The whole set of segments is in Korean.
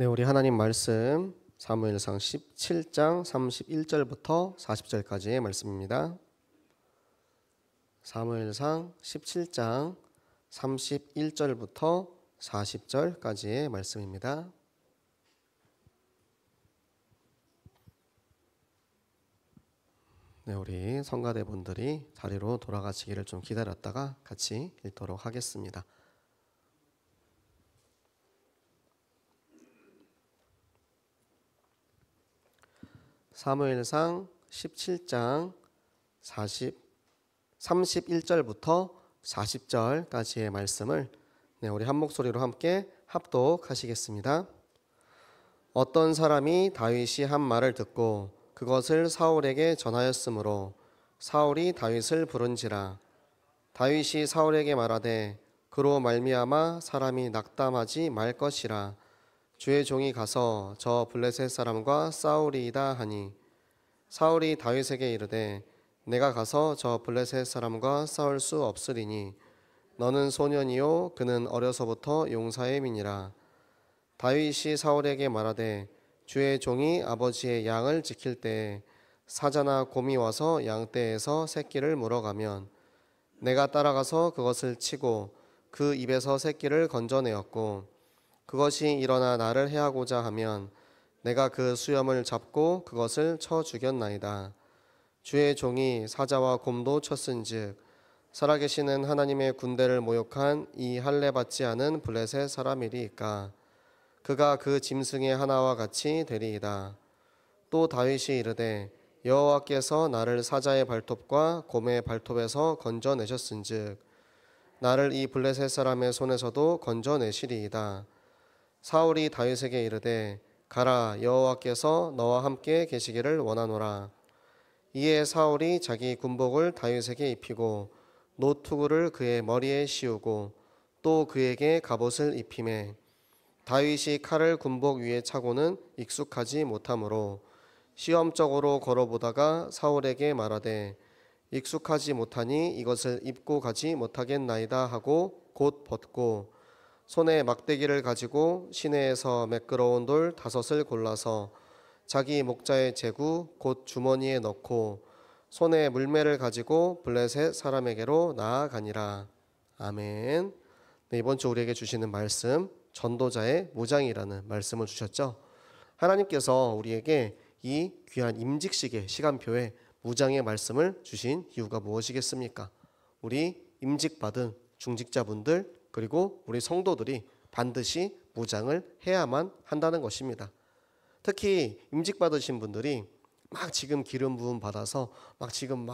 네, 우리 하나님 말씀 사무엘상 17장 31절부터 40절까지의 말씀입니다. 사무엘상 17장 31절부터 40절까지의 말씀입니다. 네, 우리 성가대분들이 자리로 돌아가시기를 좀 기다렸다가 같이 읽도록 하겠습니다. 사무엘상 17장 31절부터 40절까지의 말씀을 우리 한 목소리로 함께 합독하시겠습니다. 어떤 사람이 다윗이 한 말을 듣고 그것을 사울에게 전하였으므로 사울이 다윗을 부른지라. 다윗이 사울에게 말하되 그로 말미암아 사람이 낙담하지 말 것이라. 주의 종이 가서 저 블레셋 사람과 싸우리이다 하니 사울이 다윗에게 이르되 내가 가서 저 블레셋 사람과 싸울 수 없으리니 너는 소년이요 그는 어려서부터 용사의 민이라. 다윗이 사울에게 말하되 주의 종이 아버지의 양을 지킬 때에 사자나 곰이 와서 양떼에서 새끼를 물어가면 내가 따라가서 그것을 치고 그 입에서 새끼를 건져내었고 그것이 일어나 나를 해하고자 하면 내가 그 수염을 잡고 그것을 쳐 죽였나이다. 주의 종이 사자와 곰도 쳤은즉 살아계시는 하나님의 군대를 모욕한 이 할례 받지 않은 블레셋 사람이리이까. 그가 그 짐승의 하나와 같이 되리이다. 또 다윗이 이르되 여호와께서 나를 사자의 발톱과 곰의 발톱에서 건져내셨은즉 나를 이 블레셋 사람의 손에서도 건져내시리이다. 사울이 다윗에게 이르되 가라, 여호와께서 너와 함께 계시기를 원하노라. 이에 사울이 자기 군복을 다윗에게 입히고 노투구를 그의 머리에 씌우고 또 그에게 갑옷을 입히매 다윗이 칼을 군복 위에 차고는 익숙하지 못하므로 시험적으로 걸어보다가 사울에게 말하되 익숙하지 못하니 이것을 입고 가지 못하겠나이다 하고 곧 벗고 손에 막대기를 가지고 시내에서 매끄러운 돌 5을 골라서 자기 목자의 제구 곧 주머니에 넣고 손에 물매를 가지고 블레셋 사람에게로 나아가니라. 아멘. 네, 이번 주 우리에게 주시는 말씀 전도자의 무장이라는 말씀을 주셨죠. 하나님께서 우리에게 이 귀한 임직식의 시간표에 무장의 말씀을 주신 이유가 무엇이겠습니까? 우리 임직받은 중직자분들 그리고 우리 성도들이 반드시 무장을 해야만 한다는 것입니다. 특히 임직받으신 분들이 막 지금 기름 부음 받아서 지금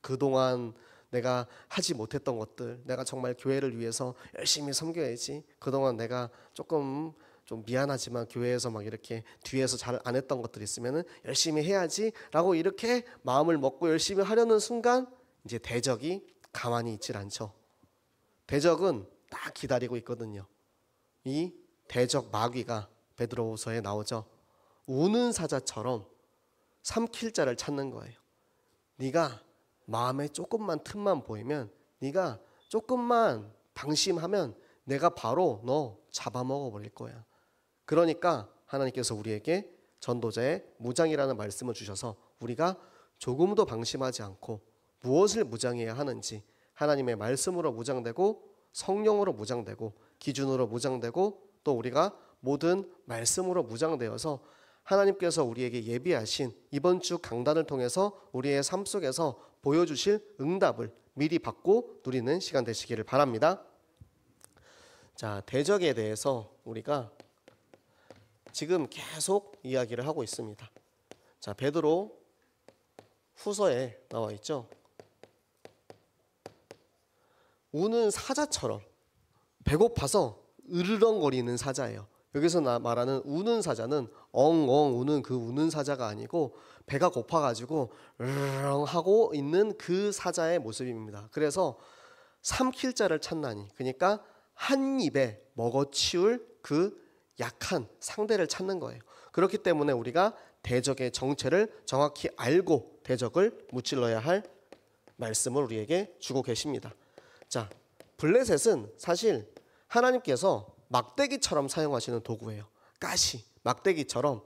그동안 내가 하지 못했던 것들, 내가 정말 교회를 위해서 열심히 섬겨야지, 그동안 내가 조금 좀 미안하지만 교회에서 이렇게 뒤에서 잘 안 했던 것들이 있으면 열심히 해야지 라고 이렇게 마음을 먹고 열심히 하려는 순간 이제 대적이 가만히 있질 않죠. 대적은 딱 기다리고 있거든요. 이 대적 마귀가 베드로후서에 나오죠. 우는 사자처럼 삼킬 자를 찾는 거예요. 네가 마음에 조금만 틈만 보이면, 네가 조금만 방심하면 내가 바로 너 잡아먹어 버릴 거야. 그러니까 하나님께서 우리에게 전도자의 무장이라는 말씀을 주셔서 우리가 조금도 방심하지 않고 무엇을 무장해야 하는지, 하나님의 말씀으로 무장되고 성령으로 무장되고 기준으로 무장되고 또 우리가 모든 말씀으로 무장되어서 하나님께서 우리에게 예비하신 이번 주 강단을 통해서 우리의 삶 속에서 보여주실 응답을 미리 받고 누리는 시간 되시기를 바랍니다. 자, 대적에 대해서 우리가 지금 계속 이야기를 하고 있습니다. 자, 베드로 후서에 나와 있죠. 우는 사자처럼, 배고파서 으르렁거리는 사자예요. 여기서 말하는 우는 사자는 엉엉 우는 그 우는 사자가 아니고 배가 고파가지고 으르렁 하고 있는 그 사자의 모습입니다. 그래서 삼킬 자를 찾나니, 그러니까 한 입에 먹어치울 그 약한 상대를 찾는 거예요. 그렇기 때문에 우리가 대적의 정체를 정확히 알고 대적을 무찔러야 할 말씀을 우리에게 주고 계십니다. 자, 블레셋은 사실 하나님께서 막대기처럼 사용하시는 도구예요. 가시, 막대기처럼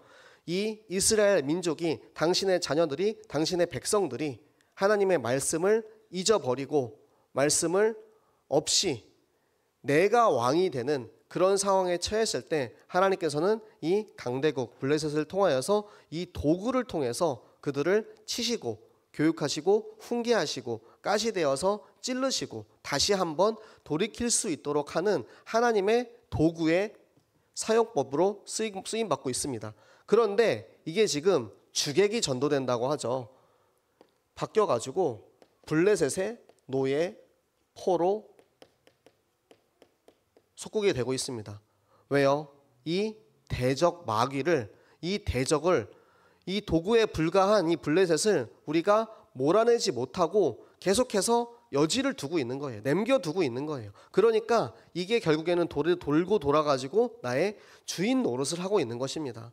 이 이스라엘 민족이, 당신의 자녀들이, 당신의 백성들이 하나님의 말씀을 잊어버리고 말씀을 없이 내가 왕이 되는 그런 상황에 처했을 때 하나님께서는 이 강대국 블레셋을 통하여서 이 도구를 통해서 그들을 치시고 교육하시고 훈계하시고 가시되어서 찔르시고 다시 한번 돌이킬 수 있도록 하는 하나님의 도구의 사용법으로 쓰임받고 있습니다. 그런데 이게 지금 주객이 전도된다고 하죠. 바뀌어가지고 블레셋의 노예, 포로 속국이 되고 있습니다. 왜요? 이 대적 마귀를, 이 대적을, 이 도구에 불과한 이 블레셋을 우리가 몰아내지 못하고 계속해서 여지를 두고 있는 거예요. 남겨두고 있는 거예요. 그러니까 이게 결국에는 돌고 돌아가지고 나의 주인 노릇을 하고 있는 것입니다.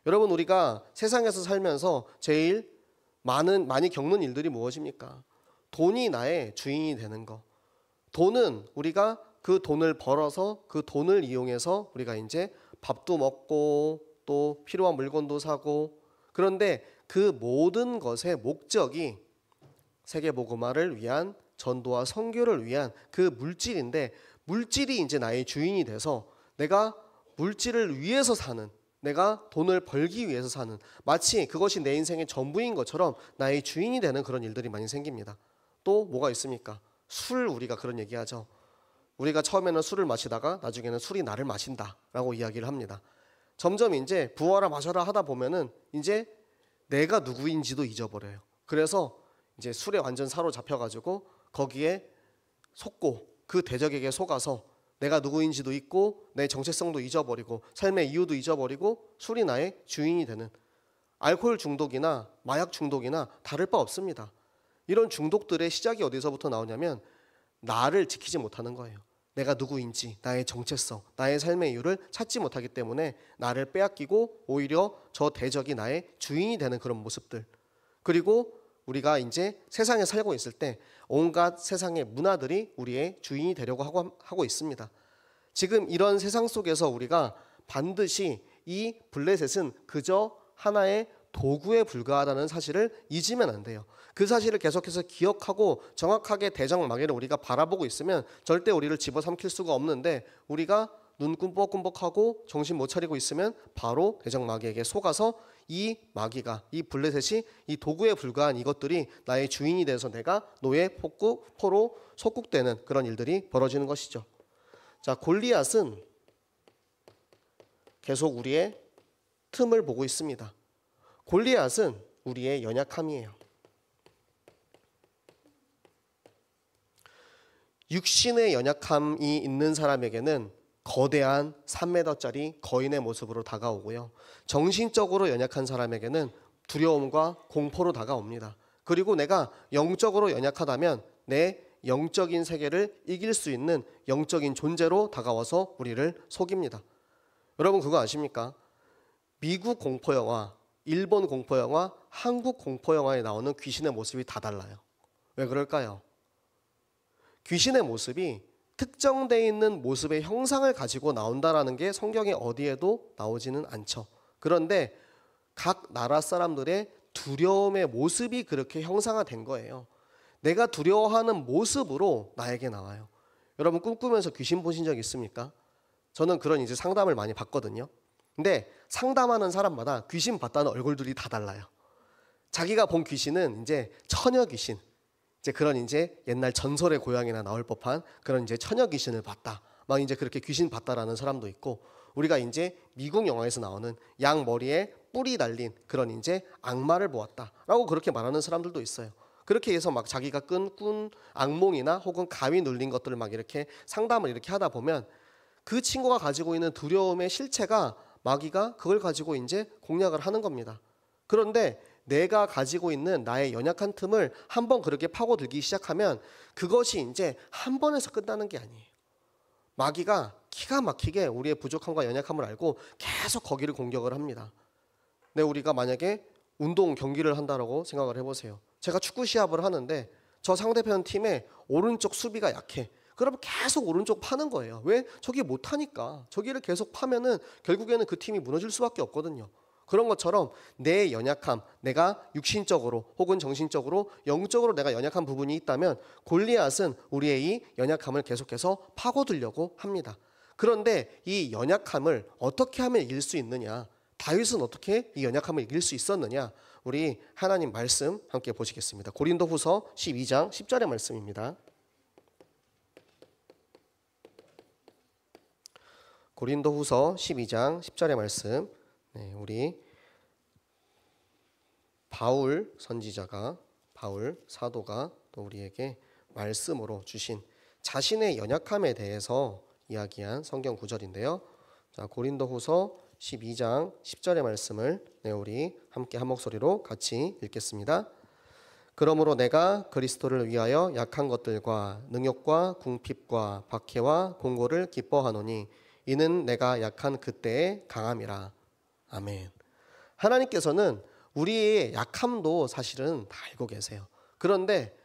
여러분, 우리가 세상에서 살면서 제일 많이 겪는 일들이 무엇입니까? 돈이 나의 주인이 되는 거. 돈은 우리가 그 돈을 벌어서 그 돈을 이용해서 우리가 이제 밥도 먹고 또 필요한 물건도 사고, 그런데 그 모든 것의 목적이 세계복음화를 위한, 전도와 선교를 위한 그 물질인데, 물질이 이제 나의 주인이 돼서 내가 물질을 위해서 사는, 내가 돈을 벌기 위해서 사는, 마치 그것이 내 인생의 전부인 것처럼 나의 주인이 되는 그런 일들이 많이 생깁니다. 또 뭐가 있습니까? 술, 우리가 그런 얘기하죠. 우리가 처음에는 술을 마시다가 나중에는 술이 나를 마신다라고 이야기를 합니다. 점점 이제 부어라 마셔라 하다 보면은 이제 내가 누구인지도 잊어버려요. 그래서 이제 술에 완전 사로잡혀가지고 거기에 속고 그 대적에게 속아서 내가 누구인지도 잊고 내 정체성도 잊어버리고 삶의 이유도 잊어버리고 술이 나의 주인이 되는, 알코올 중독이나 마약 중독이나 다를 바 없습니다. 이런 중독들의 시작이 어디서부터 나오냐면 나를 지키지 못하는 거예요. 내가 누구인지, 나의 정체성, 나의 삶의 이유를 찾지 못하기 때문에 나를 빼앗기고 오히려 저 대적이 나의 주인이 되는 그런 모습들. 그리고 우리가 이제 세상에 살고 있을 때 온갖 세상의 문화들이 우리의 주인이 되려고 하고 있습니다. 지금 이런 세상 속에서 우리가 반드시 이 블레셋은 그저 하나의 도구에 불과하다는 사실을 잊으면 안 돼요. 그 사실을 계속해서 기억하고 정확하게 대적 마귀를 우리가 바라보고 있으면 절대 우리를 집어삼킬 수가 없는데, 우리가 눈 꿈뻑꿈뻑하고 정신 못 차리고 있으면 바로 대적 마귀에게 속아서 이 마귀가, 이 블레셋이 이 도구에 불과한 이것들이 나의 주인이 돼서 내가 노예, 포로 속국되는 그런 일들이 벌어지는 것이죠. 자, 골리앗은 계속 우리의 틈을 보고 있습니다. 골리앗은 우리의 연약함이에요. 육신의 연약함이 있는 사람에게는 거대한 3m짜리 거인의 모습으로 다가오고요. 정신적으로 연약한 사람에게는 두려움과 공포로 다가옵니다. 그리고 내가 영적으로 연약하다면 내 영적인 세계를 이길 수 있는 영적인 존재로 다가와서 우리를 속입니다. 여러분, 그거 아십니까? 미국 공포영화, 일본 공포영화, 한국 공포영화에 나오는 귀신의 모습이 다 달라요. 왜 그럴까요? 귀신의 모습이 특정되어 있는 모습의 형상을 가지고 나온다라는 게 성경에 어디에도 나오지는 않죠. 그런데 각 나라 사람들의 두려움의 모습이 그렇게 형상화된 거예요. 내가 두려워하는 모습으로 나에게 나와요. 여러분, 꿈꾸면서 귀신 보신 적 있습니까? 저는 그런 이제 상담을 많이 받거든요. 근데 상담하는 사람마다 귀신 봤다는 얼굴들이 다 달라요. 자기가 본 귀신은 이제 처녀 귀신, 이제 그런 이제 옛날 전설의 고향이나 나올 법한 그런 이제 처녀 귀신을 봤다, 막 이제 그렇게 귀신 봤다라는 사람도 있고, 우리가 이제 미국 영화에서 나오는 양 머리에 뿔이 달린 그런 이제 악마를 보았다라고 그렇게 말하는 사람들도 있어요. 그렇게 해서 막 자기가 꾼 악몽이나 혹은 감이 눌린 것들을 막 이렇게 상담을 이렇게 하다 보면 그 친구가 가지고 있는 두려움의 실체가 마귀가 그걸 가지고 이제 공략을 하는 겁니다. 그런데 내가 가지고 있는 나의 연약한 틈을 한번 그렇게 파고들기 시작하면 그것이 이제 한 번에서 끝나는 게 아니에요. 마귀가 기가 막히게 우리의 부족함과 연약함을 알고 계속 거기를 공격을 합니다. 근데 우리가 만약에 운동 경기를 한다라고 생각을 해보세요. 제가 축구 시합을 하는데 저 상대편 팀의 오른쪽 수비가 약해. 그러면 계속 오른쪽 파는 거예요. 왜? 저기 못하니까. 저기를 계속 파면은 결국에는 그 팀이 무너질 수밖에 없거든요. 그런 것처럼 내 연약함, 내가 육신적으로 혹은 정신적으로 영적으로 내가 연약한 부분이 있다면 골리앗은 우리의 이 연약함을 계속해서 파고들려고 합니다. 그런데 이 연약함을 어떻게 하면 이길 수 있느냐? 다윗은 어떻게 이 연약함을 이길 수 있었느냐? 우리 하나님 말씀 함께 보시겠습니다. 고린도후서 12장 10절의 말씀입니다. 고린도후서 12장 10절의 말씀. 우리 바울 선지자가, 바울 사도가 또 우리에게 말씀으로 주신 자신의 연약함에 대해서 이야기한 성경 구절인데요. 자, 고린도후서 12장 10절의 말씀을 우리 함께 한 목소리로 같이 읽겠습니다. 그러므로 내가 그리스도를 위하여 약한 것들과 능욕과 궁핍과 박해와 공고를 기뻐하노니 이는 내가 약한 그때의 강함이라. 아멘. 하나님께서는 우리의 약함도 사실은 다 알고 계세요. 그런데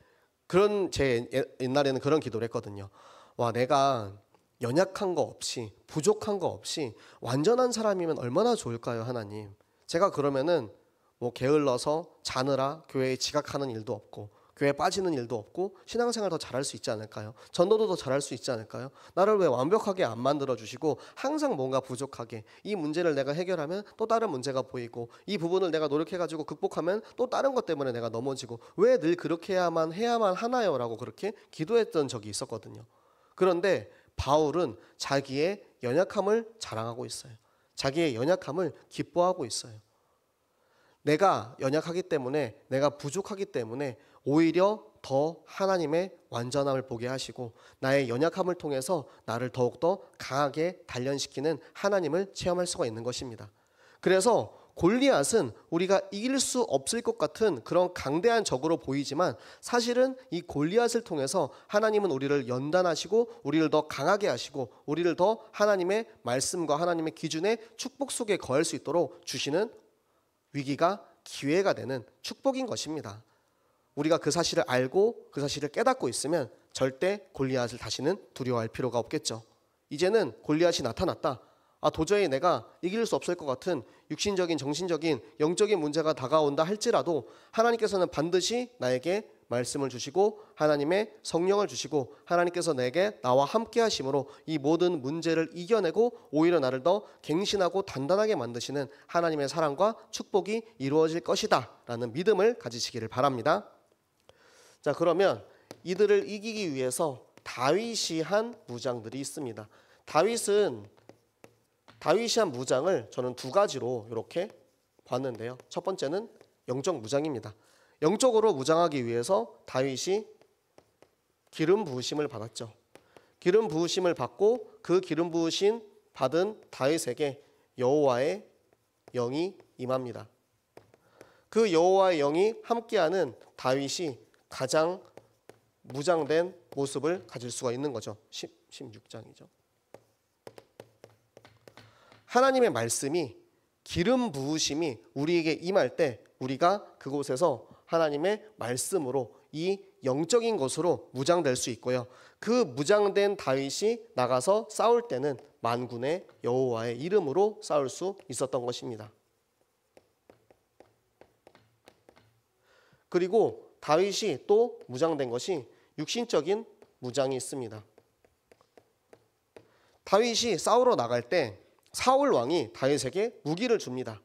제 옛날에는 그런 기도를 했거든요. 와, 내가 연약한 거 없이 부족한 거 없이 완전한 사람이면 얼마나 좋을까요, 하나님? 제가 그러면은 뭐 게을러서 자느라 교회에 지각하는 일도 없고 교회에 빠지는 일도 없고 신앙생활 더 잘할 수 있지 않을까요? 전도도 더 잘할 수 있지 않을까요? 나를 왜 완벽하게 안 만들어주시고 항상 뭔가 부족하게, 이 문제를 내가 해결하면 또 다른 문제가 보이고 이 부분을 내가 노력해가지고 극복하면 또 다른 것 때문에 내가 넘어지고 왜 늘 그렇게 해야만 하나요? 라고 그렇게 기도했던 적이 있었거든요. 그런데 바울은 자기의 연약함을 자랑하고 있어요. 자기의 연약함을 기뻐하고 있어요. 내가 연약하기 때문에, 내가 부족하기 때문에 오히려 더 하나님의 완전함을 보게 하시고 나의 연약함을 통해서 나를 더욱더 강하게 단련시키는 하나님을 체험할 수가 있는 것입니다. 그래서 골리앗은 우리가 이길 수 없을 것 같은 그런 강대한 적으로 보이지만 사실은 이 골리앗을 통해서 하나님은 우리를 연단하시고 우리를 더 강하게 하시고 우리를 더 하나님의 말씀과 하나님의 기준의 축복 속에 거할 수 있도록 주시는 위기가 기회가 되는 축복인 것입니다. 우리가 그 사실을 알고 그 사실을 깨닫고 있으면 절대 골리앗을 다시는 두려워할 필요가 없겠죠. 이제는 골리앗이 나타났다. 도저히 내가 이길 수 없을 것 같은 육신적인, 정신적인, 영적인 문제가 다가온다 할지라도 하나님께서는 반드시 나에게 말씀을 주시고 하나님의 성령을 주시고 하나님께서 내게 나와 함께 하심으로 이 모든 문제를 이겨내고 오히려 나를 더 갱신하고 단단하게 만드시는 하나님의 사랑과 축복이 이루어질 것이다 라는 믿음을 가지시기를 바랍니다. 자, 그러면 이들을 이기기 위해서 다윗이 한 무장들이 있습니다. 다윗이 한 무장을 저는 두 가지로 이렇게 봤는데요. 첫 번째는 영적 무장입니다. 영적으로 무장하기 위해서 다윗이 기름 부으심을 받았죠. 기름 부으심을 받고 그 기름 부으심 받은 다윗에게 여호와의 영이 임합니다. 그 여호와의 영이 함께하는 다윗이 가장 무장된 모습을 가질 수가 있는 거죠. 16장이죠. 하나님의 말씀이, 기름 부으심이 우리에게 임할 때 우리가 그곳에서 하나님의 말씀으로 이 영적인 것으로 무장될 수 있고요. 그 무장된 다윗이 나가서 싸울 때는 만군의 여호와의 이름으로 싸울 수 있었던 것입니다. 그리고 다윗이 또 무장된 것이 육신적인 무장이 있습니다. 다윗이 싸우러 나갈 때 사울 왕이 다윗에게 무기를 줍니다.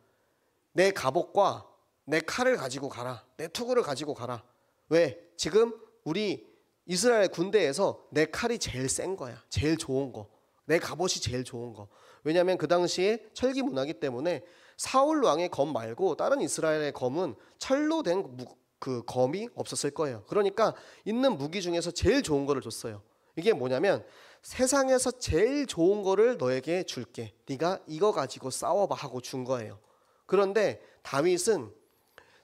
내 갑옷과 내 칼을 가지고 가라. 내 투구를 가지고 가라. 왜? 지금 우리 이스라엘 군대에서 내 칼이 제일 센 거야. 제일 좋은 거. 내 갑옷이 제일 좋은 거. 왜냐하면 그 당시에 철기 문화기 때문에 사울 왕의 검 말고 다른 이스라엘의 검은 철로 된 그 검이 없었을 거예요. 그러니까 있는 무기 중에서 제일 좋은 거를 줬어요. 이게 뭐냐면 세상에서 제일 좋은 거를 너에게 줄게. 네가 이거 가지고 싸워봐 하고 준 거예요. 그런데 다윗은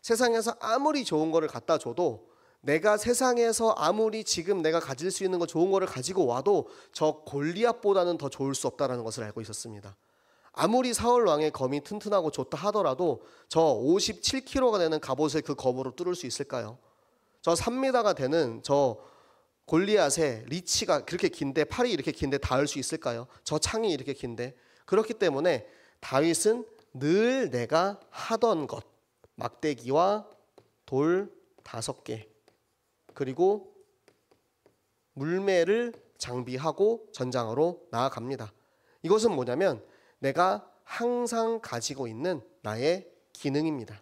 세상에서 아무리 좋은 거를 갖다 줘도 내가 세상에서 아무리 지금 내가 가질 수 있는 거 좋은 거를 가지고 와도 저 골리앗보다는 더 좋을 수 없다는 것을 알고 있었습니다. 아무리 사울 왕의 검이 튼튼하고 좋다 하더라도 저 57kg가 되는 갑옷을 그 검으로 뚫을 수 있을까요? 저 3m가 되는 저 골리앗의 리치가 그렇게 긴데, 팔이 이렇게 긴데 닿을 수 있을까요? 저 창이 이렇게 긴데. 그렇기 때문에 다윗은 늘 내가 하던 것, 막대기와 돌 5개, 그리고 물매를 장비하고 전장으로 나아갑니다. 이것은 뭐냐면 내가 항상 가지고 있는 나의 기능입니다.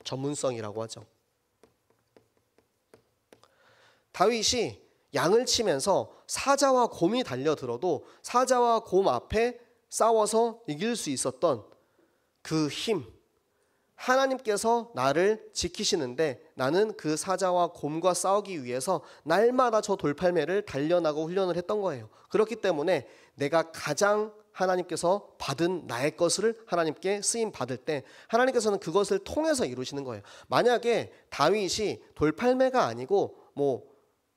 전문성이라고 하죠. 다윗이 양을 치면서 사자와 곰이 달려들어도 사자와 곰 앞에 싸워서 이길 수 있었던 그 힘, 하나님께서 나를 지키시는데 나는 그 사자와 곰과 싸우기 위해서 날마다 저 돌팔매를 단련하고 훈련을 했던 거예요. 그렇기 때문에 내가 가장 하나님께서 받은 나의 것을 하나님께 쓰임 받을 때 하나님께서는 그것을 통해서 이루시는 거예요. 만약에 다윗이 돌팔매가 아니고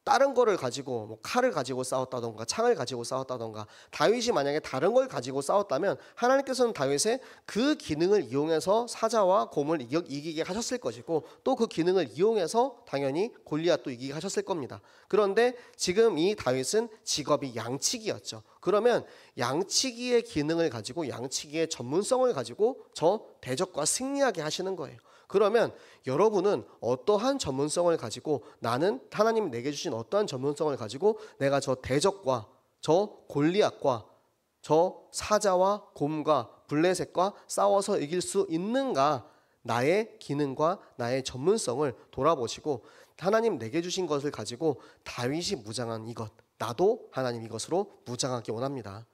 다른 거를 가지고 칼을 가지고 싸웠다던가 창을 가지고 싸웠다던가, 다윗이 만약에 다른 걸 가지고 싸웠다면 하나님께서는 다윗의 그 기능을 이용해서 사자와 곰을 이기게 하셨을 것이고, 또 그 기능을 이용해서 당연히 골리앗도 이기게 하셨을 겁니다. 그런데 지금 이 다윗은 직업이 양치기였죠. 그러면 양치기의 기능을 가지고, 양치기의 전문성을 가지고 저 대적과 승리하게 하시는 거예요. 그러면 여러분은 어떠한 전문성을 가지고, 나는 하나님이 내게 주신 어떠한 전문성을 가지고 내가 저 대적과 저 골리앗과 저 사자와 곰과 블레셋과 싸워서 이길 수 있는가? 나의 기능과 나의 전문성을 돌아보시고, 하나님 내게 주신 것을 가지고 다윗이 무장한 이것, 나도 하나님 이것으로 무장하기 원합니다.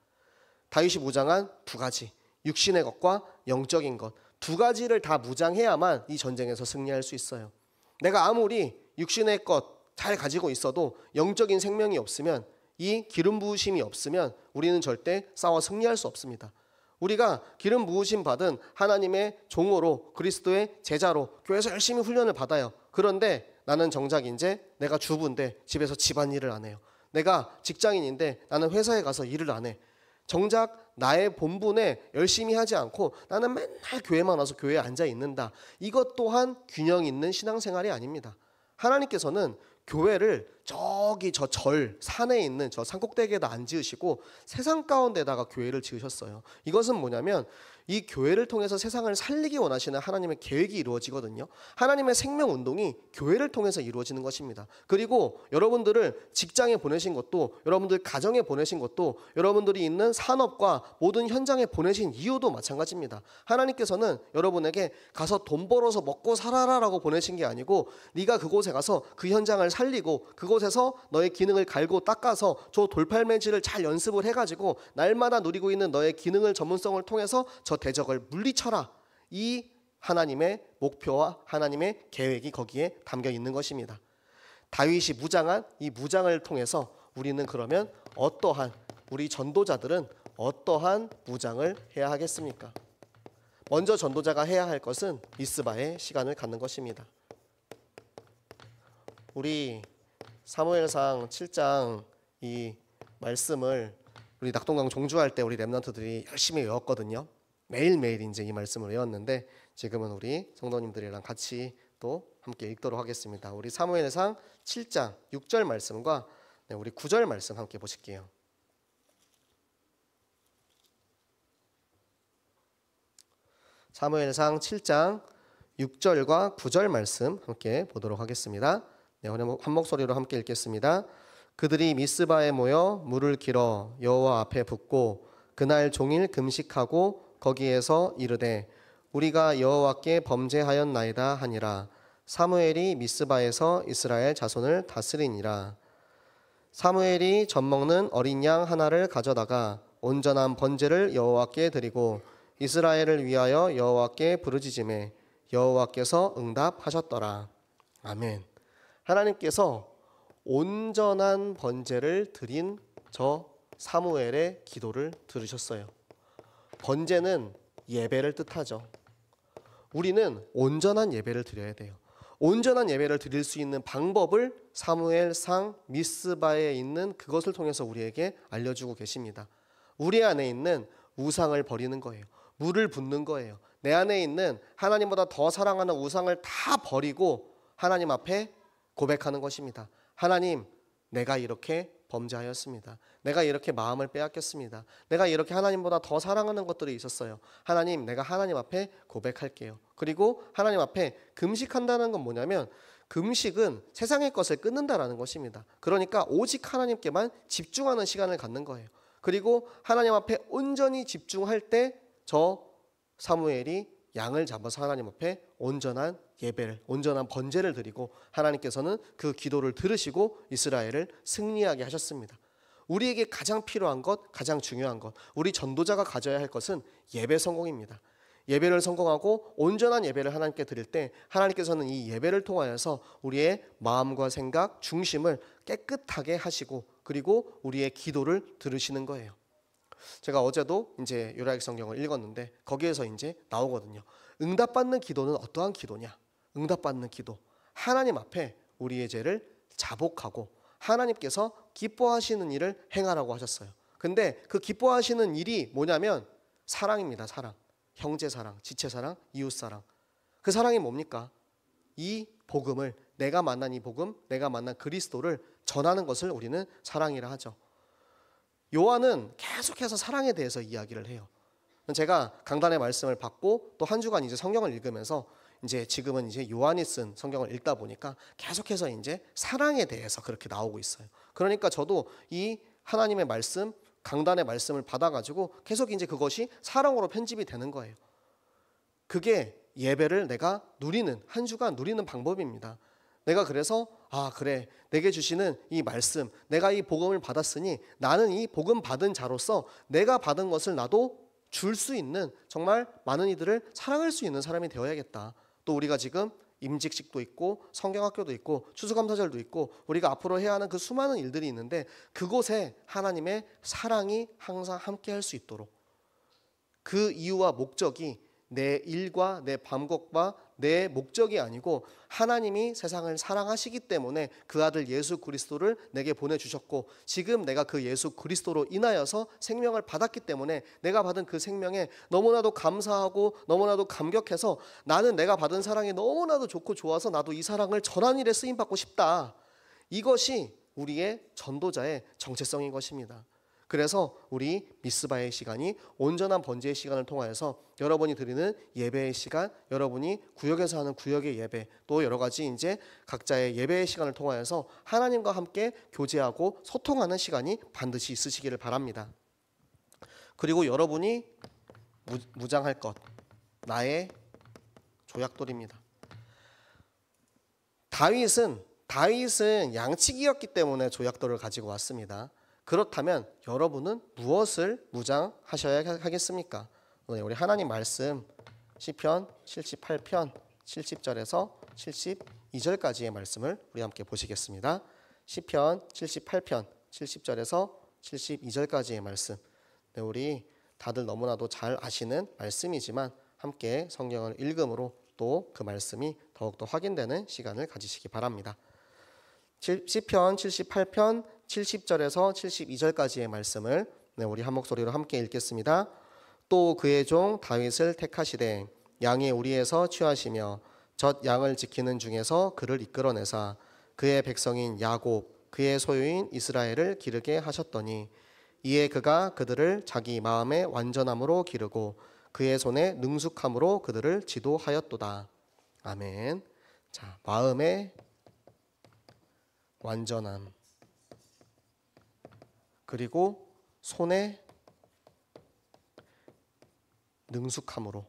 다윗이 무장한 2가지, 육신의 것과 영적인 것, 2가지를 다 무장해야만 이 전쟁에서 승리할 수 있어요. 내가 아무리 육신의 것 잘 가지고 있어도 영적인 생명이 없으면, 이 기름 부으심이 없으면 우리는 절대 싸워 승리할 수 없습니다. 우리가 기름 부으심 받은 하나님의 종으로, 그리스도의 제자로 교회에서 열심히 훈련을 받아요. 그런데 나는 정작 이제 내가 주부인데 집에서 집안일을 안 해요. 내가 직장인인데 나는 회사에 가서 일을 안 해. 정작 나의 본분에 열심히 하지 않고 나는 맨날 교회만 와서 교회에 앉아 있는다. 이것 또한 균형 있는 신앙생활이 아닙니다. 하나님께서는 교회를 저기 저 산에 있는 저 산꼭대기에다 안 지으시고 세상 가운데다가 교회를 지으셨어요. 이것은 뭐냐면 이 교회를 통해서 세상을 살리기 원하시는 하나님의 계획이 이루어지거든요. 하나님의 생명운동이 교회를 통해서 이루어지는 것입니다. 그리고 여러분들을 직장에 보내신 것도, 여러분들 가정에 보내신 것도, 여러분들이 있는 산업과 모든 현장에 보내신 이유도 마찬가지입니다. 하나님께서는 여러분에게 가서 돈 벌어서 먹고 살아라라고 보내신 게 아니고, 네가 그곳에 가서 그 현장을 살리고 그곳에서 너의 기능을 갈고 닦아서 저 돌팔매질을 잘 연습을 해가지고 날마다 누리고 있는 너의 기능을, 전문성을 통해서 저 대적을 물리쳐라. 이 하나님의 목표와 하나님의 계획이 거기에 담겨 있는 것입니다. 다윗이 무장한 이 무장을 통해서 우리는 그러면 우리 전도자들은 어떠한 무장을 해야 하겠습니까? 먼저 전도자가 해야 할 것은 미스바의 시간을 갖는 것입니다. 우리 사무엘상 7장 이 말씀을 우리 낙동강 종주할 때 우리 렘넌트들이 열심히 외웠거든요. 매일매일 이제 이 말씀을 외웠는데, 지금은 우리 성도님들이랑 같이 또 함께 읽도록 하겠습니다. 우리 사무엘상 7장 6절 말씀과 우리 9절 말씀 함께 보실게요. 사무엘상 7장 6절과 9절 말씀 함께 보도록 하겠습니다. 한 목소리로 함께 읽겠습니다. 그들이 미스바에 모여 물을 길어 여호와 앞에 붓고 그날 종일 금식하고 거기에서 이르되 우리가 여호와께 범죄하였나이다 하니라. 사무엘이 미스바에서 이스라엘 자손을 다스리니라. 사무엘이 젖먹는 어린 양 하나를 가져다가 온전한 번제를 여호와께 드리고 이스라엘을 위하여 여호와께 부르짖음에 여호와께서 응답하셨더라. 아멘. 하나님께서 온전한 번제를 드린 저 사무엘의 기도를 들으셨어요. 번제는 예배를 뜻하죠. 우리는 온전한 예배를 드려야 돼요. 온전한 예배를 드릴 수 있는 방법을 사무엘상 미스바에 있는 그것을 통해서 우리에게 알려주고 계십니다. 우리 안에 있는 우상을 버리는 거예요. 물을 붓는 거예요. 내 안에 있는 하나님보다 더 사랑하는 우상을 다 버리고 하나님 앞에 고백하는 것입니다. 하나님, 내가 이렇게 범죄하였습니다. 내가 이렇게 마음을 빼앗겼습니다. 내가 이렇게 하나님보다 더 사랑하는 것들이 있었어요. 하나님, 내가 하나님 앞에 고백할게요. 그리고 하나님 앞에 금식한다는 건 뭐냐면, 금식은 세상의 것을 끊는다라는 것입니다. 그러니까 오직 하나님께만 집중하는 시간을 갖는 거예요. 그리고 하나님 앞에 온전히 집중할 때 저 사무엘이 양을 잡아서 하나님 앞에 온전한 예배를, 온전한 번제를 드리고 하나님께서는 그 기도를 들으시고 이스라엘을 승리하게 하셨습니다. 우리에게 가장 필요한 것, 가장 중요한 것, 우리 전도자가 가져야 할 것은 예배 성공입니다. 예배를 성공하고 온전한 예배를 하나님께 드릴 때 하나님께서는 이 예배를 통하여서 우리의 마음과 생각, 중심을 깨끗하게 하시고 그리고 우리의 기도를 들으시는 거예요. 제가 어제도 이제 요라기 성경을 읽었는데 거기에서 이제 나오거든요. 응답받는 기도는 어떠한 기도냐? 응답받는 기도. 하나님 앞에 우리의 죄를 자복하고 하나님께서 기뻐하시는 일을 행하라고 하셨어요. 근데 그 기뻐하시는 일이 뭐냐면 사랑입니다. 사랑. 형제 사랑, 지체 사랑, 이웃 사랑. 그 사랑이 뭡니까? 이 복음을, 내가 만난 이 복음, 내가 만난 그리스도를 전하는 것을 우리는 사랑이라 하죠. 요한은 계속해서 사랑에 대해서 이야기를 해요. 제가 강단의 말씀을 받고 또 한 주간 이제 성경을 읽으면서 이제 지금은 이제 요한이 쓴 성경을 읽다 보니까 계속해서 이제 사랑에 대해서 그렇게 나오고 있어요. 그러니까 저도 이 하나님의 말씀, 강단의 말씀을 받아가지고 계속 이제 그것이 사랑으로 편집이 되는 거예요. 그게 예배를 내가 누리는, 한 주간 누리는 방법입니다. 내가 그래서 그래, 내게 주시는 이 말씀, 내가 이 복음을 받았으니 나는 이 복음 받은 자로서 내가 받은 것을 나도 줄 수 있는, 정말 많은 이들을 사랑할 수 있는 사람이 되어야겠다. 또 우리가 지금 임직식도 있고 성경학교도 있고 추수감사절도 있고 우리가 앞으로 해야 하는 그 수많은 일들이 있는데 그곳에 하나님의 사랑이 항상 함께 할 수 있도록, 그 이유와 목적이 내 일과 내 방법과 내 목적이 아니고 하나님이 세상을 사랑하시기 때문에 그 아들 예수 그리스도를 내게 보내주셨고 지금 내가 그 예수 그리스도로 인하여서 생명을 받았기 때문에 내가 받은 그 생명에 너무나도 감사하고 너무나도 감격해서 나는 내가 받은 사랑이 너무나도 좋고 좋아서 나도 이 사랑을 전하는 일에 쓰임받고 싶다. 이것이 우리의 전도자의 정체성인 것입니다. 그래서 우리 미스바의 시간이 온전한 번제의 시간을 통하여서 여러분이 드리는 예배의 시간, 여러분이 구역에서 하는 구역의 예배, 또 여러 가지 이제 각자의 예배의 시간을 통하여서 하나님과 함께 교제하고 소통하는 시간이 반드시 있으시기를 바랍니다. 그리고 여러분이 무장할 것, 나의 조약돌입니다. 다윗은 양치기였기 때문에 조약돌을 가지고 왔습니다. 그렇다면 여러분은 무엇을 무장하셔야 하겠습니까? 오늘 우리 하나님 말씀 시편 78편 70절에서 72절까지의 말씀을 우리 함께 보시겠습니다. 시편 78편 70절에서 72절까지의 말씀. 네, 우리 다들 너무나도 잘 아시는 말씀이지만 함께 성경을 읽음으로 또 그 말씀이 더욱더 확인되는 시간을 가지시기 바랍니다. 시편 78편 70절에서 72절까지의 말씀을 우리 한 목소리로 함께 읽겠습니다. 또 그의 종 다윗을 택하시되 양의 우리에서 취하시며 젖 양을 지키는 중에서 그를 이끌어내사 그의 백성인 야곱 그의 소유인 이스라엘을 기르게 하셨더니 이에 그가 그들을 자기 마음의 완전함으로 기르고 그의 손에 능숙함으로 그들을 지도하였도다. 아멘. 자, 마음의 완전함 그리고 손의 능숙함으로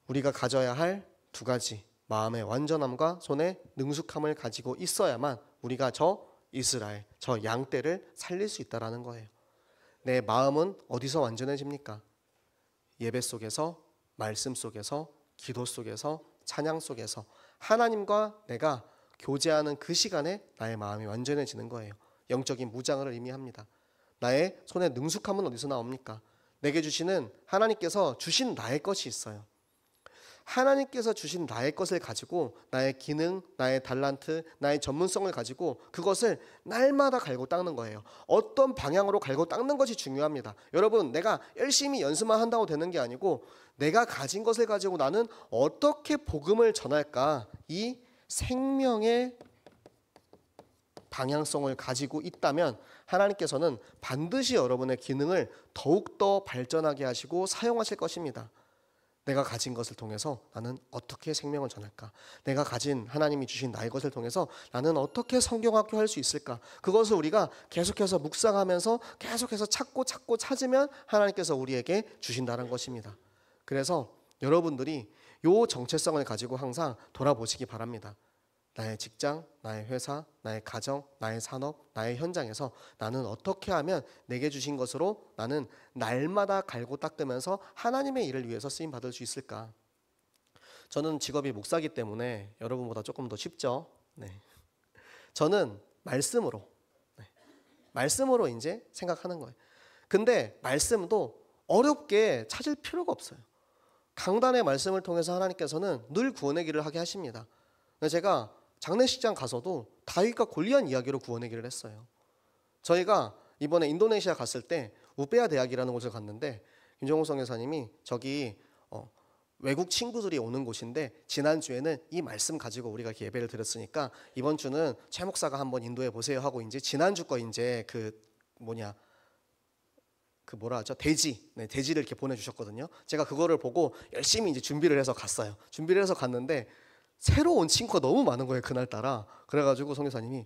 우리가 가져야 할 두 가지, 마음의 완전함과 손의 능숙함을 가지고 있어야만 우리가 저 이스라엘, 저 양떼를 살릴 수 있다는 거예요. 내 마음은 어디서 완전해집니까? 예배 속에서, 말씀 속에서, 기도 속에서, 찬양 속에서 하나님과 내가 교제하는 그 시간에 나의 마음이 완전해지는 거예요. 영적인 무장을 의미합니다. 나의 손에 능숙함은 어디서 나옵니까? 내게 주시는, 하나님께서 주신 나의 것이 있어요. 하나님께서 주신 나의 것을 가지고 나의 기능, 나의 달란트, 나의 전문성을 가지고 그것을 날마다 갈고 닦는 거예요. 어떤 방향으로 갈고 닦는 것이 중요합니다. 여러분, 내가 열심히 연습만 한다고 되는 게 아니고 내가 가진 것을 가지고 나는 어떻게 복음을 전할까? 이 생명의 방향성을 가지고 있다면 하나님께서는 반드시 여러분의 기능을 더욱더 발전하게 하시고 사용하실 것입니다. 내가 가진 것을 통해서 나는 어떻게 생명을 전할까? 내가 가진 하나님이 주신 나의 것을 통해서 나는 어떻게 성경학교 할 수 있을까? 그것을 우리가 계속해서 묵상하면서 계속해서 찾고 찾으면 하나님께서 우리에게 주신다는 것입니다. 그래서 여러분들이 이 정체성을 가지고 항상 돌아보시기 바랍니다. 나의 직장, 나의 회사, 나의 가정, 나의 산업, 나의 현장에서 나는 어떻게 하면 내게 주신 것으로 나는 날마다 갈고 닦으면서 하나님의 일을 위해서 쓰임 받을 수 있을까? 저는 직업이 목사이기 때문에 여러분보다 조금 더 쉽죠. 네. 저는 말씀으로 이제 생각하는 거예요. 근데 말씀도 어렵게 찾을 필요가 없어요. 강단의 말씀을 통해서 하나님께서는 늘 구원의 길을 하게 하십니다. 제가 장례식장 가서도 다윗과 골리앗 이야기로 구원의 길을 했어요. 저희가 이번에 인도네시아 갔을 때 우베아 대학이라는 곳을 갔는데 김정호 선교사님이 저기 외국 친구들이 오는 곳인데 지난주에는 이 말씀 가지고 우리가 이렇게 예배를 드렸으니까 이번 주는 최 목사가 한번 인도해 보세요 하고 이제 지난주 거 이제 대지를 이렇게 보내주셨거든요. 제가 그거를 보고 열심히 이제 준비를 해서 갔어요. 준비를 해서 갔는데 새로 온 친구가 너무 많은 거예요, 그날따라. 그래가지고 선교사님이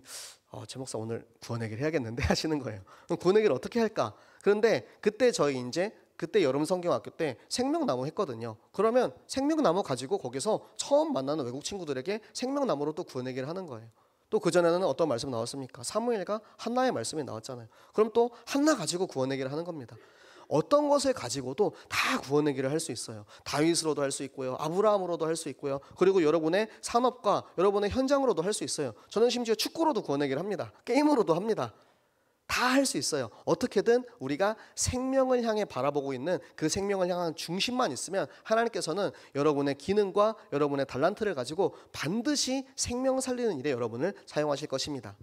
최 목사 오늘 구원의 길 해야겠는데 하시는 거예요. 그럼 구원의 길 어떻게 할까? 그런데 그때 저희 그때 여름 성경학교 때 생명나무 했거든요. 그러면 생명나무 가지고 거기서 처음 만나는 외국 친구들에게 생명나무로 또 구원의 길을 하는 거예요. 또 그전에는 어떤 말씀 나왔습니까? 사무엘과 한나의 말씀이 나왔잖아요. 그럼 또 한나 가지고 구원의 길을 하는 겁니다. 어떤 것을 가지고도 다 구원의 길을 할 수 있어요. 다윗으로도 할 수 있고요. 아브라함으로도 할 수 있고요. 그리고 여러분의 산업과 여러분의 현장으로도 할 수 있어요. 저는 심지어 축구로도 구원의 길을 합니다. 게임으로도 합니다. 다 할 수 있어요. 어떻게든 우리가 생명을 향해 바라보고 있는 그 생명을 향한 중심만 있으면 하나님께서는 여러분의 기능과 여러분의 달란트를 가지고 반드시 생명 살리는 일에 여러분을 사용하실 것입니다.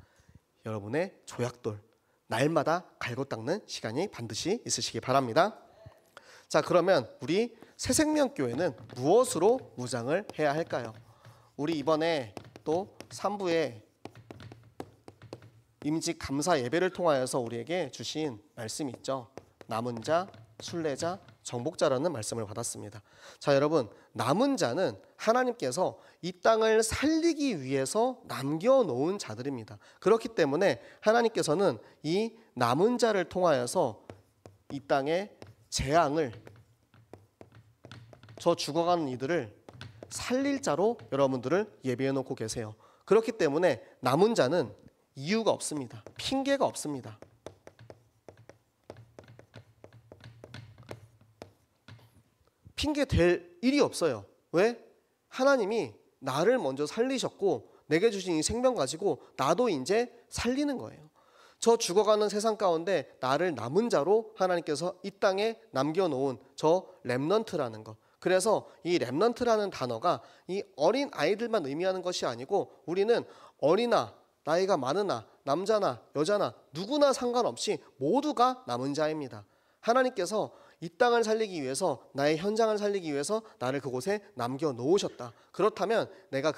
여러분의 조약돌 날마다 갈고 닦는 시간이 반드시 있으시기 바랍니다. 자, 그러면 우리 새생명교회는 무엇으로 무장을 해야 할까요? 우리 이번에 또 3부에 임직 감사 예배를 통하여서 우리에게 주신 말씀이 있죠. 남은 자, 순례자, 정복자라는 말씀을 받았습니다. 자, 여러분, 남은 자는 하나님께서 이 땅을 살리기 위해서 남겨놓은 자들입니다. 그렇기 때문에 하나님께서는 이 남은 자를 통하여서 이 땅의 재앙을, 저 죽어가는 이들을 살릴 자로 여러분들을 예비해 놓고 계세요. 그렇기 때문에 남은 자는 이유가 없습니다. 핑계가 없습니다. 핑계 될 일이 없어요. 왜? 하나님이 나를 먼저 살리셨고 내게 주신 이 생명 가지고 나도 이제 살리는 거예요. 저 죽어가는 세상 가운데 나를 남은 자로 하나님께서 이 땅에 남겨놓은 저 렘넌트라는 것. 그래서 이 렘넌트라는 단어가 이 어린 아이들만 의미하는 것이 아니고 우리는 어리나 나이가 많으나 남자나 여자나 누구나 상관없이 모두가 남은 자입니다. 하나님께서 이 땅을 살리기 위해서 나의 현장을 살리기 위해서 나를 그곳에 남겨놓으셨다. 그렇다면 내가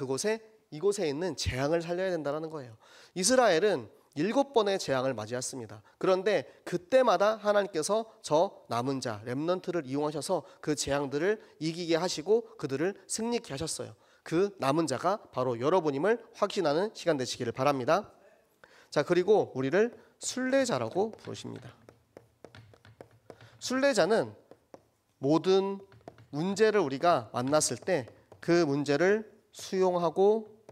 이곳에 있는 재앙을 살려야 된다는 거예요. 이스라엘은 7번의 재앙을 맞이했습니다. 그런데 그때마다 하나님께서 저 남은 자 렘넌트를 이용하셔서 그 재앙들을 이기게 하시고 그들을 승리케 하셨어요. 그 남은 자가 바로 여러분임을 확신하는 시간 되시기를 바랍니다. 자, 그리고 우리를 순례자라고 부르십니다. 순례자는 모든 문제를 우리가 만났을 때 그 문제를 수용하고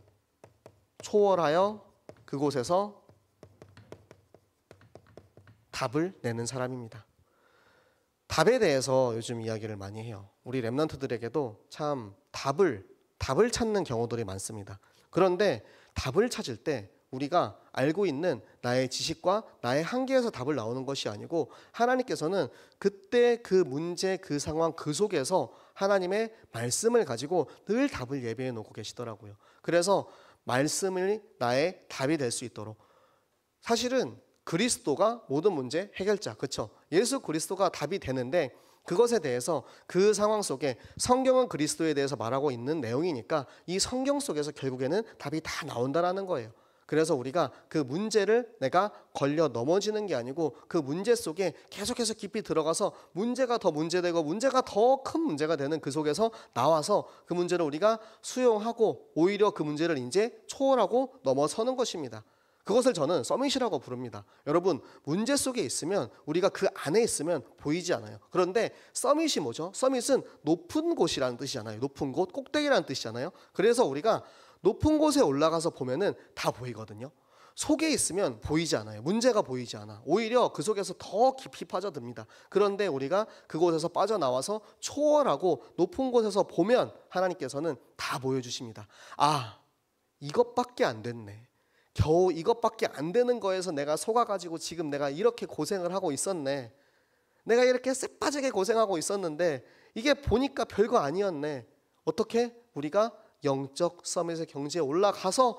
초월하여 그곳에서 답을 내는 사람입니다. 답에 대해서 요즘 이야기를 많이 해요. 우리 렘넌트들에게도 참 답을 찾는 경우들이 많습니다. 그런데 답을 찾을 때 우리가 알고 있는 나의 지식과 나의 한계에서 답을 나오는 것이 아니고 하나님께서는 그때 그 문제, 그 상황, 그 속에서 하나님의 말씀을 가지고 늘 답을 예비해 놓고 계시더라고요. 그래서 말씀이 나의 답이 될 수 있도록, 사실은 그리스도가 모든 문제 해결자, 그렇죠? 예수 그리스도가 답이 되는데 그것에 대해서 그 상황 속에 성경은 그리스도에 대해서 말하고 있는 내용이니까 이 성경 속에서 결국에는 답이 다 나온다라는 거예요. 그래서 우리가 그 문제를 내가 걸려 넘어지는 게 아니고 그 문제 속에 계속해서 깊이 들어가서 문제가 더 문제되고 문제가 더 큰 문제가 되는 그 속에서 나와서 그 문제를 우리가 수용하고 오히려 그 문제를 이제 초월하고 넘어서는 것입니다. 그것을 저는 서밋이라고 부릅니다. 여러분, 문제 속에 있으면 우리가 그 안에 있으면 보이지 않아요. 그런데 서밋이 뭐죠? 서밋은 높은 곳이라는 뜻이잖아요. 높은 곳, 꼭대기라는 뜻이잖아요. 그래서 우리가 높은 곳에 올라가서 보면은 다 보이거든요. 속에 있으면 보이지 않아요. 문제가 보이지 않아. 오히려 그 속에서 더 깊이 빠져듭니다. 그런데 우리가 그곳에서 빠져나와서 초월하고 높은 곳에서 보면 하나님께서는 다 보여주십니다. 아, 이것밖에 안 됐네. 겨우 이것밖에 안 되는 거에서 내가 속아가지고 지금 내가 이렇게 고생을 하고 있었네. 내가 이렇게 쎄빠지게 고생하고 있었는데 이게 보니까 별거 아니었네. 어떻게? 우리가 영적 서밋의 경지에 올라가서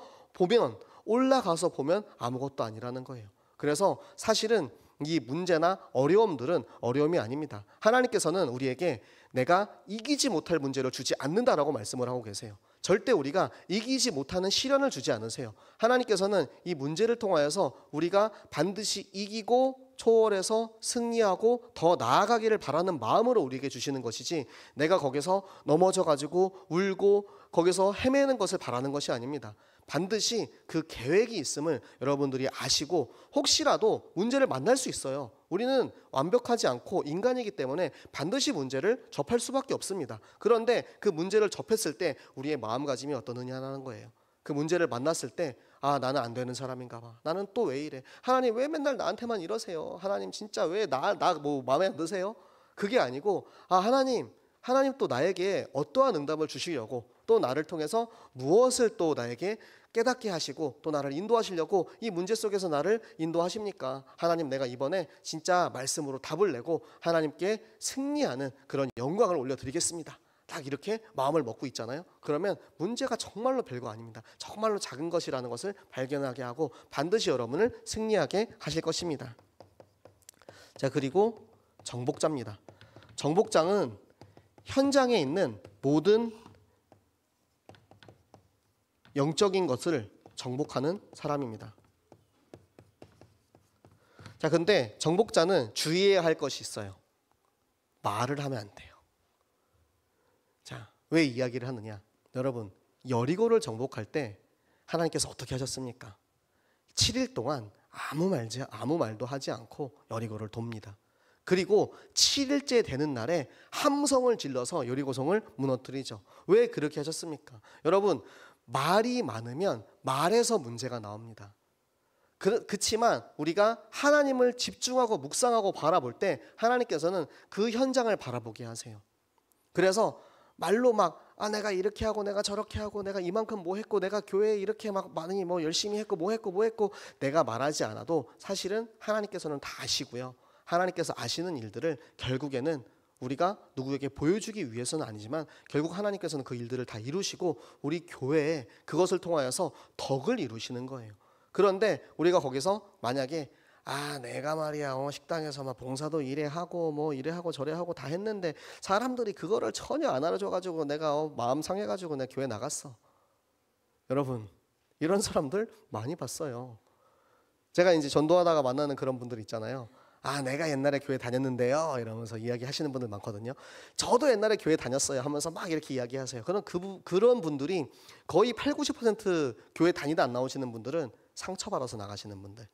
보면 아무것도 아니라는 거예요. 그래서 사실은 이 문제나 어려움들은 어려움이 아닙니다. 하나님께서는 우리에게 내가 이기지 못할 문제를 주지 않는다라고 말씀을 하고 계세요. 절대 우리가 이기지 못하는 시련을 주지 않으세요. 하나님께서는 이 문제를 통하여서 우리가 반드시 이기고 초월해서 승리하고 더 나아가기를 바라는 마음으로 우리에게 주시는 것이지 내가 거기서 넘어져 가지고 울고 거기서 헤매는 것을 바라는 것이 아닙니다. 반드시 그 계획이 있음을 여러분들이 아시고 혹시라도 문제를 만날 수 있어요. 우리는 완벽하지 않고 인간이기 때문에 반드시 문제를 접할 수밖에 없습니다. 그런데 그 문제를 접했을 때 우리의 마음가짐이 어떠느냐는 거예요. 그 문제를 만났을 때 아, 나는 안 되는 사람인가 봐. 나는 또 왜 이래? 하나님 왜 맨날 나한테만 이러세요? 하나님 진짜 왜 나 뭐 마음에 안 드세요? 그게 아니고 아, 하나님 또 나에게 어떠한 응답을 주시려고 또 나를 통해서 무엇을 또 나에게 깨닫게 하시고 또 나를 인도하시려고 이 문제 속에서 나를 인도하십니까? 하나님, 내가 이번에 진짜 말씀으로 답을 내고 하나님께 승리하는 그런 영광을 올려드리겠습니다. 딱 이렇게 마음을 먹고 있잖아요. 그러면 문제가 정말로 별거 아닙니다. 정말로 작은 것이라는 것을 발견하게 하고 반드시 여러분을 승리하게 하실 것입니다. 자, 그리고 정복자입니다. 정복자는 현장에 있는 모든 영적인 것을 정복하는 사람입니다. 자, 근데 정복자는 주의해야 할 것이 있어요. 말을 하면 안 돼요. 자, 왜 이야기를 하느냐? 여러분, 여리고를 정복할 때 하나님께서 어떻게 하셨습니까? 7일 동안 아무 말도 하지 않고 여리고를 돕니다. 그리고 7일째 되는 날에 함성을 질러서 여리고성을 무너뜨리죠. 왜 그렇게 하셨습니까? 여러분, 말이 많으면 말에서 문제가 나옵니다. 그렇지만 우리가 하나님을 집중하고 묵상하고 바라볼 때 하나님께서는 그 현장을 바라보게 하세요. 그래서 말로 막 내가 이렇게 하고 내가 저렇게 하고 내가 이만큼 뭐 했고 내가 교회에 이렇게 막 많이 뭐 열심히 했고 뭐 했고 내가 말하지 않아도 사실은 하나님께서는 다 아시고요. 하나님께서 아시는 일들을 결국에는 우리가 누구에게 보여주기 위해서는 아니지만 결국 하나님께서는 그 일들을 다 이루시고 우리 교회에 그것을 통하여서 덕을 이루시는 거예요. 그런데 우리가 거기서 만약에 내가 말이야 식당에서 막 봉사도 이래 하고 뭐 이래 하고 저래 하고 다 했는데 사람들이 그거를 전혀 안 알아줘가지고 내가 마음 상해가지고 내 교회 나갔어. 여러분, 이런 사람들 많이 봤어요. 제가 이제 전도하다가 만나는 그런 분들 있잖아요. 내가 옛날에 교회 다녔는데요 이러면서 이야기하시는 분들 많거든요. 저도 옛날에 교회 다녔어요 하면서 막 이렇게 이야기하세요. 그런 분들이 거의 80-90% 교회 다니다 안 나오시는 분들은 상처받아서 나가시는 분들.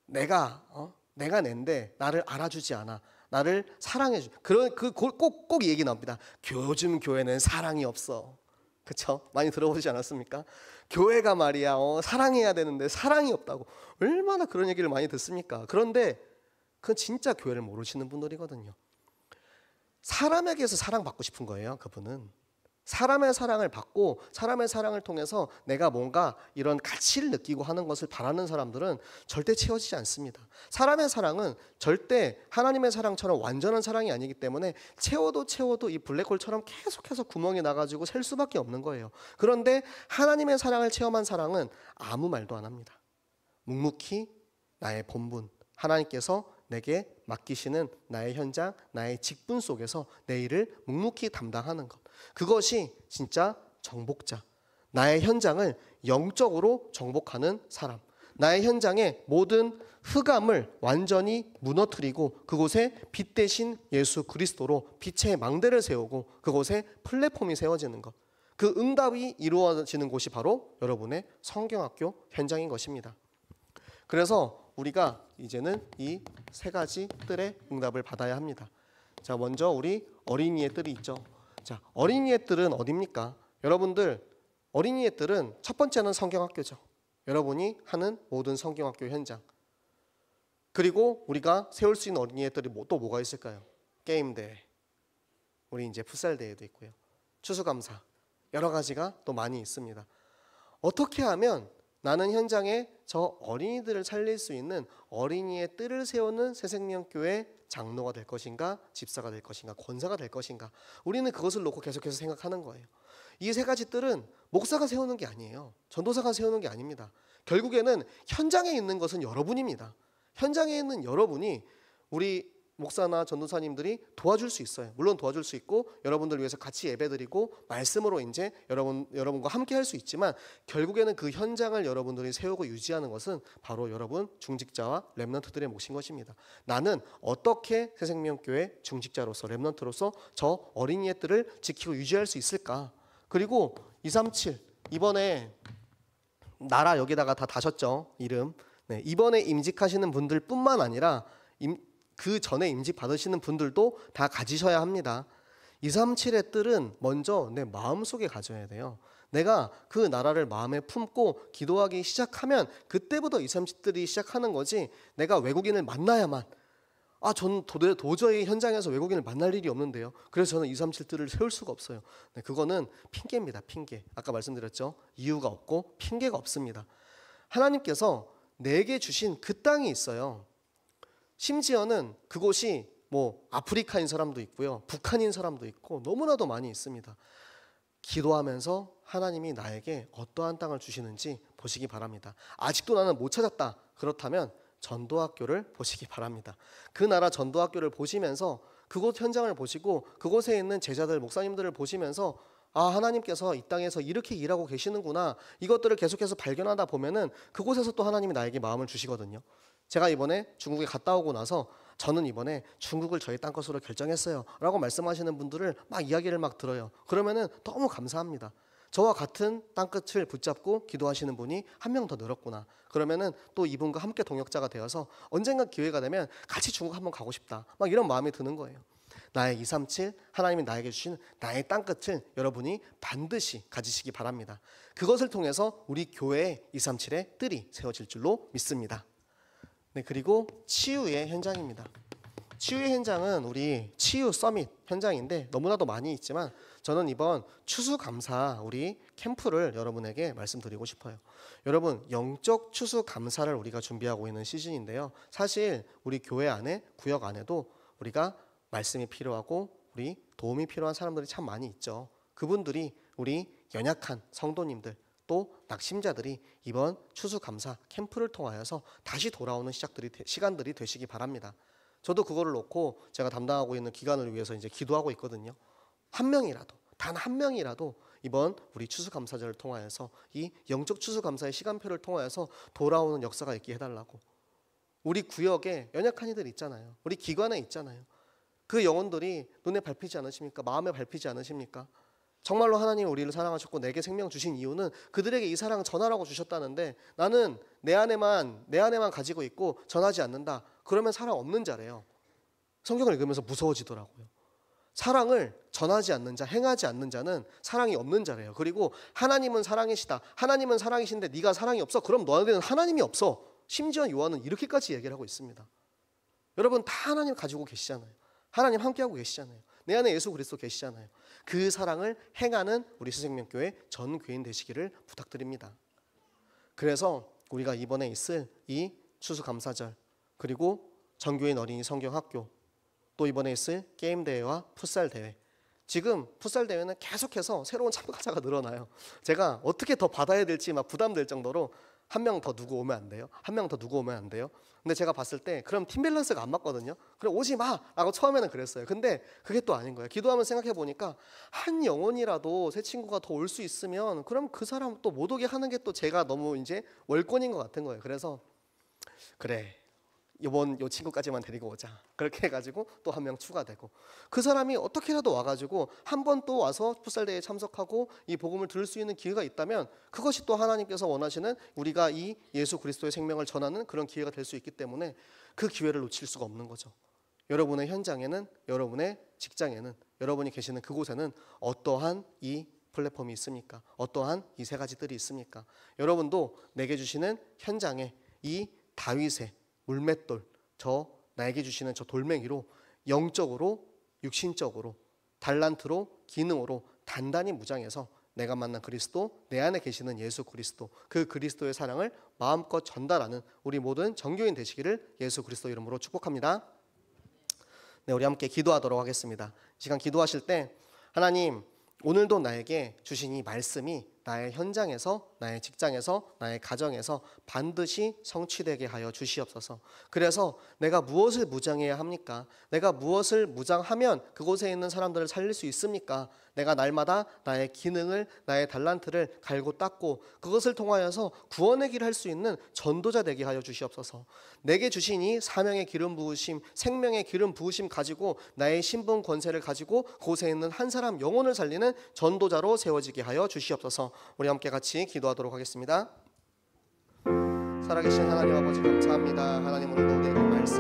내가 낸데 나를 알아주지 않아. 나를 사랑해줘. 꼭 이 얘기 나옵니다. 요즘 교회는 사랑이 없어. 그렇죠? 많이 들어보시지 않았습니까? 교회가 말이야 사랑해야 되는데 사랑이 없다고. 얼마나 그런 얘기를 많이 듣습니까? 그런데 그건 진짜 교회를 모르시는 분들이거든요. 사람에게서 사랑받고 싶은 거예요. 그분은 사람의 사랑을 받고 사람의 사랑을 통해서 내가 뭔가 이런 가치를 느끼고 하는 것을 바라는 사람들은 절대 채워지지 않습니다. 사람의 사랑은 절대 하나님의 사랑처럼 완전한 사랑이 아니기 때문에 채워도 이 블랙홀처럼 계속해서 구멍이 나가지고 셀 수밖에 없는 거예요. 그런데 하나님의 사랑을 체험한 사랑은 아무 말도 안 합니다. 묵묵히 나의 본분, 하나님께서 내게 맡기시는 나의 현장, 나의 직분 속에서 내 일을 묵묵히 담당하는 것. 그것이 진짜 정복자. 나의 현장을 영적으로 정복하는 사람. 나의 현장의 모든 흑암을 완전히 무너뜨리고 그곳에 빛 대신 예수 그리스도로 빛의 망대를 세우고 그곳에 플랫폼이 세워지는 것. 그 응답이 이루어지는 곳이 바로 여러분의 성경학교 현장인 것입니다. 그래서 우리가 이제는 이 세 가지 뜰의 응답을 받아야 합니다. 자, 먼저 우리 어린이의 뜰이 있죠. 자, 어린이의 뜰은 어디입니까? 여러분들, 어린이의 뜰은 첫 번째는 성경학교죠. 여러분이 하는 모든 성경학교 현장. 그리고 우리가 세울 수 있는 어린이의 뜰이 또 뭐가 있을까요? 게임대회, 우리 이제 풋살대회도 있고요. 추수감사, 여러 가지가 또 많이 있습니다. 어떻게 하면 나는 현장에 저 어린이들을 살릴 수 있는 어린이의 뜰을 세우는 새생명교회 장로가 될 것인가, 집사가 될 것인가, 권사가 될 것인가. 우리는 그것을 놓고 계속해서 생각하는 거예요. 이 세 가지 뜰은 목사가 세우는 게 아니에요. 전도사가 세우는 게 아닙니다. 결국에는 현장에 있는 것은 여러분입니다. 현장에 있는 여러분이 우리 목사나 전도사님들이 도와줄 수 있어요. 물론 도와줄 수 있고 여러분들 위해서 같이 예배드리고 말씀으로 이제 여러분과 함께 할 수 있지만 결국에는 그 현장을 여러분들이 세우고 유지하는 것은 바로 여러분 중직자와 렘넌트들의 몫인 것입니다. 나는 어떻게 새생명교회 중직자로서 렘넌트로서 저 어린이의 뜰을 지키고 유지할 수 있을까? 그리고 237 이번에 나라 여기다가 다 다셨죠? 이름. 네, 이번에 임직하시는 분들 뿐만 아니라 그 전에 임직 받으시는 분들도 다 가지셔야 합니다. 237의 뜰은 먼저 내 마음속에 가져야 돼요. 내가 그 나라를 마음에 품고 기도하기 시작하면 그때부터 237뜰이 시작하는 거지. 내가 외국인을 만나야만 전 도저히 현장에서 외국인을 만날 일이 없는데요. 그래서 저는 237뜰을 세울 수가 없어요. 네, 그거는 핑계입니다. 핑계. 아까 말씀드렸죠. 이유가 없고 핑계가 없습니다. 하나님께서 내게 주신 그 땅이 있어요. 심지어는 그곳이 뭐 아프리카인 사람도 있고요. 북한인 사람도 있고 너무나도 많이 있습니다. 기도하면서 하나님이 나에게 어떠한 땅을 주시는지 보시기 바랍니다. 아직도 나는 못 찾았다. 그렇다면 전도학교를 보시기 바랍니다. 그 나라 전도학교를 보시면서 그곳 현장을 보시고 그곳에 있는 제자들, 목사님들을 보시면서 하나님께서 이 땅에서 이렇게 일하고 계시는구나. 이것들을 계속해서 발견하다 보면은 그곳에서 또 하나님이 나에게 마음을 주시거든요. 제가 이번에 중국에 갔다 오고 나서 저는 이번에 중국을 저희 땅 것으로 결정했어요 라고 말씀하시는 분들을 이야기를 들어요. 그러면은 너무 감사합니다. 저와 같은 땅끝을 붙잡고 기도하시는 분이 한 명 더 늘었구나. 그러면은 또 이분과 함께 동역자가 되어서 언젠가 기회가 되면 같이 중국 한번 가고 싶다. 이런 마음이 드는 거예요. 나의 237 하나님이 나에게 주신 나의 땅끝을 여러분이 반드시 가지시기 바랍니다. 그것을 통해서 우리 교회의 237의 뜰이 세워질 줄로 믿습니다. 네, 그리고 치유의 현장입니다. 치유의 현장은 우리 치유 서밋 현장인데 너무나도 많이 있지만 저는 이번 추수감사 우리 캠프를 여러분에게 말씀드리고 싶어요. 여러분, 영적 추수감사를 우리가 준비하고 있는 시즌인데요. 사실 우리 교회 안에, 구역 안에도 우리가 말씀이 필요하고 우리 도움이 필요한 사람들이 참 많이 있죠. 그분들이 우리 연약한 성도님들 또 낙심자들이 이번 추수감사 캠프를 통하여서 다시 돌아오는 시간들이 되시기 바랍니다. 저도 그거를 놓고 제가 담당하고 있는 기관을 위해서 이제 기도하고 있거든요. 한 명이라도, 단 한 명이라도 이번 우리 추수감사절을 통하여서 이 영적 추수감사의 시간표를 통하여서 돌아오는 역사가 있게 해달라고. 우리 구역에 연약한 이들 있잖아요. 우리 기관에 있잖아요. 그 영혼들이 눈에 밟히지 않으십니까? 마음에 밟히지 않으십니까? 정말로 하나님이 우리를 사랑하셨고 내게 생명 주신 이유는 그들에게 이 사랑 전하라고 주셨다는데 나는 내 안에만 가지고 있고 전하지 않는다. 그러면 사랑 없는 자래요. 성경을 읽으면서 무서워지더라고요. 사랑을 전하지 않는 자, 행하지 않는 자는 사랑이 없는 자래요. 그리고 하나님은 사랑이시다. 하나님은 사랑이신데 네가 사랑이 없어. 그럼 너한테는 하나님이 없어. 심지어 요한은 이렇게까지 얘기를 하고 있습니다. 여러분 다 하나님 가지고 계시잖아요. 하나님 함께하고 계시잖아요. 내 안에 예수 그리스도 계시잖아요. 그 사랑을 행하는 우리 새생명교회 전 교인 되시기를 부탁드립니다. 그래서 우리가 이번에 있을 이 추수감사절, 그리고 전교인 어린이 성경학교, 또 이번에 있을 게임대회와 풋살대회, 지금 풋살대회는 계속해서 새로운 참가자가 늘어나요. 제가 어떻게 더 받아야 될지 막 부담될 정도로 한 명 더 누구 오면 안 돼요? 한 명 더 누구 오면 안 돼요? 근데 제가 봤을 때 그럼 팀 밸런스가 안 맞거든요. 그럼 오지 마! 라고 처음에는 그랬어요. 근데 그게 또 아닌 거예요. 기도하면서 생각해 보니까 한 영혼이라도 새 친구가 더 올 수 있으면 그럼 그 사람 또 못 오게 하는 게 또 제가 너무 이제 월권인 것 같은 거예요. 그래서 그래, 이번 요 친구까지만 데리고 오자. 그렇게 해가지고 또 한 명 추가되고, 그 사람이 어떻게라도 와가지고 한 번 또 와서 풋살대회에 참석하고 이 복음을 들을 수 있는 기회가 있다면 그것이 또 하나님께서 원하시는 우리가 이 예수 그리스도의 생명을 전하는 그런 기회가 될 수 있기 때문에 그 기회를 놓칠 수가 없는 거죠. 여러분의 현장에는, 여러분의 직장에는, 여러분이 계시는 그곳에는 어떠한 이 플랫폼이 있습니까? 어떠한 이 세 가지들이 있습니까? 여러분도 내게 주시는 현장에 이 다윗의 물맷돌, 나에게 주시는 저 돌멩이로 영적으로, 육신적으로, 달란트로, 기능으로 단단히 무장해서 내가 만난 그리스도, 내 안에 계시는 예수 그리스도, 그 그리스도의 사랑을 마음껏 전달하는 우리 모든 정교인 되시기를 예수 그리스도 이름으로 축복합니다. 네, 우리 함께 기도하도록 하겠습니다. 이 시간 기도하실 때 하나님, 오늘도 나에게 주신 이 말씀이 나의 현장에서, 나의 직장에서, 나의 가정에서 반드시 성취되게 하여 주시옵소서. 그래서 내가 무엇을 무장해야 합니까? 내가 무엇을 무장하면 그곳에 있는 사람들을 살릴 수 있습니까? 내가 날마다 나의 기능을, 나의 달란트를 갈고 닦고 그것을 통하여서 구원의 길을 할 수 있는 전도자 되게 하여 주시옵소서. 내게 주신 이 사명의 기름 부으심, 생명의 기름 부으심 가지고 나의 신분 권세를 가지고 그곳에 있는 한 사람 영혼을 살리는 전도자로 세워지게 하여 주시옵소서. 우리 함께 같이 기도하도록 하겠습니다. 살아계신 하나님 아버지 감사합니다. 하나님 오늘도 내린 말씀